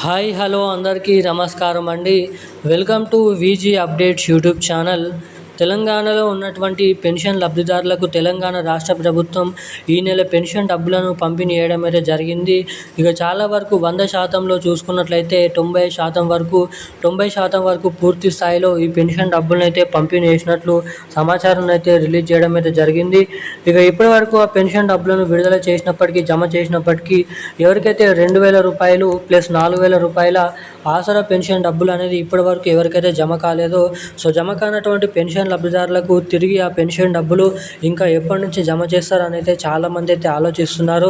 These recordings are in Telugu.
హాయ్ హలో అందరికీ నమస్కారం అండి. Welcome to VG updates YouTube channel. తెలంగాణలో ఉన్నటువంటి పెన్షన్ లబ్ధిదారులకు తెలంగాణ రాష్ట్ర ప్రభుత్వం ఈ నెల పెన్షన్ డబ్బులను పంపిణీ చేయడం అయితే జరిగింది. ఇక చాలా వరకు 100%లో చూసుకున్నట్లయితే 90% వరకు పూర్తి స్థాయిలో ఈ పెన్షన్ డబ్బులను అయితే పంపిణీ చేసినట్లు సమాచారం అయితే రిలీజ్ చేయడం అయితే జరిగింది. ఇక ఇప్పటి వరకు ఆ పెన్షన్ డబ్బులను విడుదల చేసినప్పటికీ జమ చేసినప్పటికీ ఎవరికైతే 2,000 రూపాయలు ప్లస్ 4,000 రూపాయల ఆసరా పెన్షన్ డబ్బులు అనేది ఇప్పటి వరకు ఎవరికైతే జమ కాలేదో జమ కానటువంటి పెన్షన్ లబ్ధిదారులకు తిరిగి ఆ పెన్షన్ డబ్బులు ఇంకా ఎప్పటి నుంచి జమ చేస్తారని అయితే చాలామంది అయితే ఆలోచిస్తున్నారు.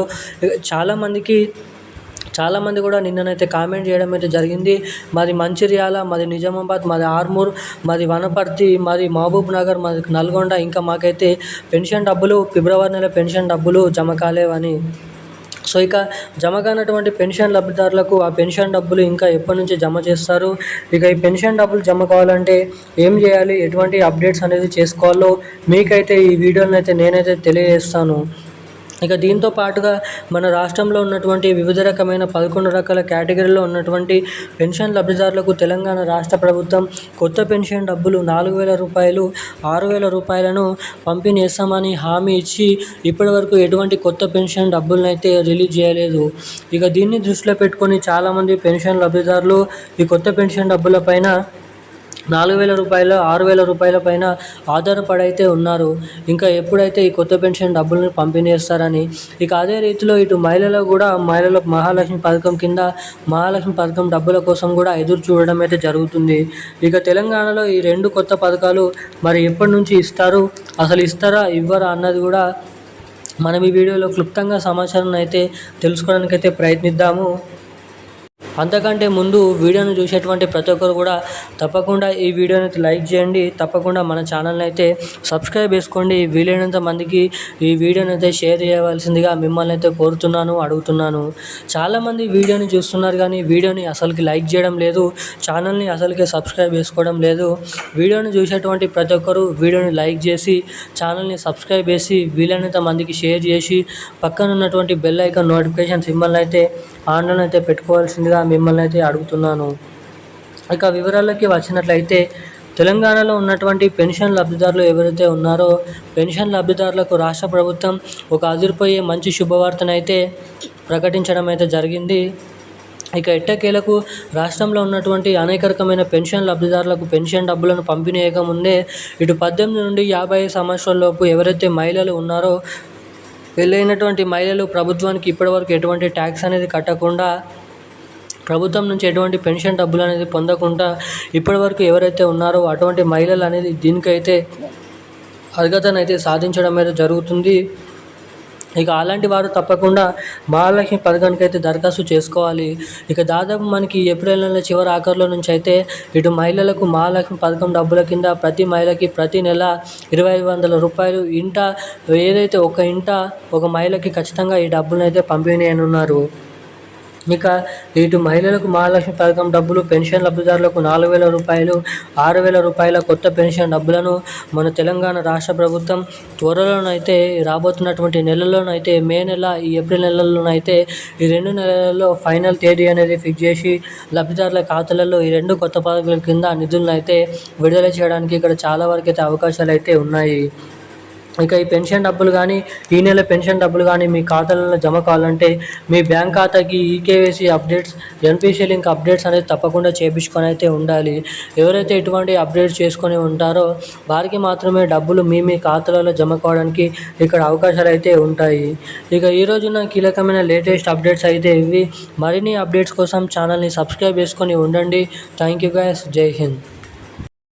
చాలామంది కూడా నిన్ననైతే కామెంట్ చేయడం అయితే జరిగింది. మాది మంచిర్యాల, మాది నిజామాబాద్, మాది ఆర్మూర్, మాది వనపర్తి, మాది మహబూబ్ నగర్, మాది నల్గొండ, ఇంకా మాకైతే పెన్షన్ డబ్బులు ఫిబ్రవరి నెల పెన్షన్ డబ్బులు జమ కాలేవని. ఇక జమ కానటువంటి పెన్షన్ లబ్ధిదారులకు ఆ పెన్షన్ డబ్బులు ఇంకా ఎప్పటి నుంచి జమ చేస్తారు, ఇక ఈ పెన్షన్ డబ్బులు జమ కావాలంటే ఏం చేయాలి, ఎటువంటి అప్డేట్స్ అనేది చేసుకోవాలో మీకైతే ఈ వీడియోని అయితే నేనైతే తెలియజేస్తాను. ఇక దీంతో పాటుగా మన రాష్ట్రంలో ఉన్నటువంటి వివిధ రకమైన 11 రకాల కేటగిరీలో ఉన్నటువంటి పెన్షన్ లబ్ధిదారులకు తెలంగాణ రాష్ట్ర ప్రభుత్వం కొత్త పెన్షన్ డబ్బులు 4,000 రూపాయలు, 6,000 రూపాయలను పంపిణీ చేస్తామని హామీ ఇచ్చి ఇప్పటి వరకు ఎటువంటి కొత్త పెన్షన్ డబ్బులను అయితే రిలీజ్ చేయలేదు. ఇక దీన్ని దృష్టిలో పెట్టుకొని చాలామంది పెన్షన్ లబ్ధిదారులు ఈ కొత్త పెన్షన్ డబ్బుల పైన 4,000 రూపాయలు, 6,000 రూపాయల పైన ఆధారపడైతే ఉన్నారు. ఇంకా ఎప్పుడైతే ఈ కొత్త పెన్షన్ డబ్బులను పంపిణీ చేస్తారని. ఇక అదే రీతిలో ఇటు మహిళలకు కూడా మహాలక్ష్మి పథకం కింద మహాలక్ష్మి పథకం డబ్బుల కోసం కూడా ఎదురు చూడడం అయితే జరుగుతుంది. ఇక తెలంగాణలో ఈ 2 కొత్త పథకాలు మరి ఎప్పటి నుంచి ఇస్తారు, అసలు ఇస్తారా ఇవ్వరా అన్నది కూడా మనం ఈ వీడియోలో క్లుప్తంగా సమాచారం అయితే తెలుసుకోవడానికి అయితే ప్రయత్నిద్దాము. అంతకంటే ముందు వీడియోను చూసేటువంటి ప్రతి ఒక్కరు కూడా తప్పకుండా ఈ వీడియోని అయితే లైక్ చేయండి, తప్పకుండా మన ఛానల్ని అయితే సబ్స్క్రైబ్ చేసుకోండి. వీలైనంత మందికి ఈ వీడియోని అయితే షేర్ చేయవలసిందిగా మిమ్మల్ని అయితే కోరుతున్నాను, అడుగుతున్నాను. చాలామంది వీడియోని చూస్తున్నారు కానీ వీడియోని అసలుకి లైక్ చేయడం లేదు, ఛానల్ని అసలుకే సబ్స్క్రైబ్ చేసుకోవడం లేదు. వీడియోని చూసేటువంటి ప్రతి ఒక్కరు వీడియోని లైక్ చేసి ఛానల్ని సబ్స్క్రైబ్ చేసి వీలైనంత మందికి షేర్ చేసి పక్కన ఉన్నటువంటి బెల్ ఐకాన్ నోటిఫికేషన్ సింబల్ అయితే ఆన్లో అయితే పెట్టుకోవాల్సిందిగా మిమ్మల్ని అయితే అడుగుతున్నాను. ఇక వివరాలకి వచ్చినట్లయితే తెలంగాణలో ఉన్నటువంటి పెన్షన్ లబ్ధిదారులు ఎవరైతే ఉన్నారో పెన్షన్ లబ్ధిదారులకు రాష్ట్ర ప్రభుత్వం ఒక అదిరిపోయే మంచి శుభవార్తనైతే ప్రకటించడం అయితే జరిగింది. ఇక ఎట్టకేలకు రాష్ట్రంలో ఉన్నటువంటి అనేక రకమైన పెన్షన్ లబ్ధిదారులకు పెన్షన్ డబ్బులను పంపిణీ చేయకముందే ఇటు 18 నుండి 55 సంవత్సరాలలోపు ఎవరైతే మహిళలు ఉన్నారో పెళ్ళైనటువంటి మహిళలు ప్రభుత్వానికి ఇప్పటివరకు ఎటువంటి ట్యాక్స్ అనేది కట్టకుండా, ప్రభుత్వం నుంచి ఎటువంటి పెన్షన్ డబ్బులు అనేది పొందకుండా ఇప్పటివరకు ఎవరైతే ఉన్నారో అటువంటి మహిళలు అనేది దీనికైతే అర్హతను అయితే సాధించడం అయితే జరుగుతుంది. ఇక అలాంటి వారు తప్పకుండా మహాలక్ష్మి పథకానికి అయితే దరఖాస్తు చేసుకోవాలి. ఇక దాదాపు మనకి ఏప్రిల్ నెల చివరి ఆఖరిలో నుంచి అయితే ఇటు మహిళలకు మహాలక్ష్మి పథకం డబ్బుల కింద ప్రతి మహిళకి ప్రతి నెల 2,500 రూపాయలు ఏదైతే ఒక మహిళకి ఖచ్చితంగా ఈ డబ్బులను అయితే పంపిణీ చేయనున్నారు. ఇక ఇటు మహిళలకు మహాలక్ష్మి పథకం డబ్బులు, పెన్షన్ లబ్ధిదారులకు 4,000 రూపాయలు, 6,000 రూపాయల కొత్త పెన్షన్ డబ్బులను మన తెలంగాణ రాష్ట్ర ప్రభుత్వం త్వరలోనైతే రాబోతున్నటువంటి నెలల్లోనైతే మే నెల, ఈ ఏప్రిల్ నెలల్లోనైతే ఈ 2 నెలలలో ఫైనల్ తేదీ అనేది ఫిక్స్ చేసి లబ్ధిదారుల ఖాతాలలో ఈ 2 కొత్త పథకాల కింద నిధులను అయితే విడుదల చేయడానికి ఇక్కడ చాలా వరకు అయితే అవకాశాలు అయితే ఉన్నాయి. ఇక ఈ పెన్షన్ డబ్బులు కానీ ఈ నెల పెన్షన్ డబ్బులు కానీ మీ ఖాతాలలో జమ కావాలంటే మీ బ్యాంక్ ఖాతాకి eKYC updates, NPC link updates అనేది తప్పకుండా చేయించుకొని అయితే ఉండాలి. ఎవరైతే ఇటువంటి అప్డేట్స్ చేసుకొని ఉంటారో వారికి మాత్రమే డబ్బులు మీ ఖాతాలలో జమ కావడానికి ఇక్కడ అవకాశాలు అయితే ఉంటాయి. ఇక ఈ రోజున కీలకమైన లేటెస్ట్ అప్డేట్స్ అయితే ఇవి. మరిన్ని అప్డేట్స్ కోసం ఛానల్ని సబ్స్క్రైబ్ చేసుకొని ఉండండి. Thank you guys. జై హింద్.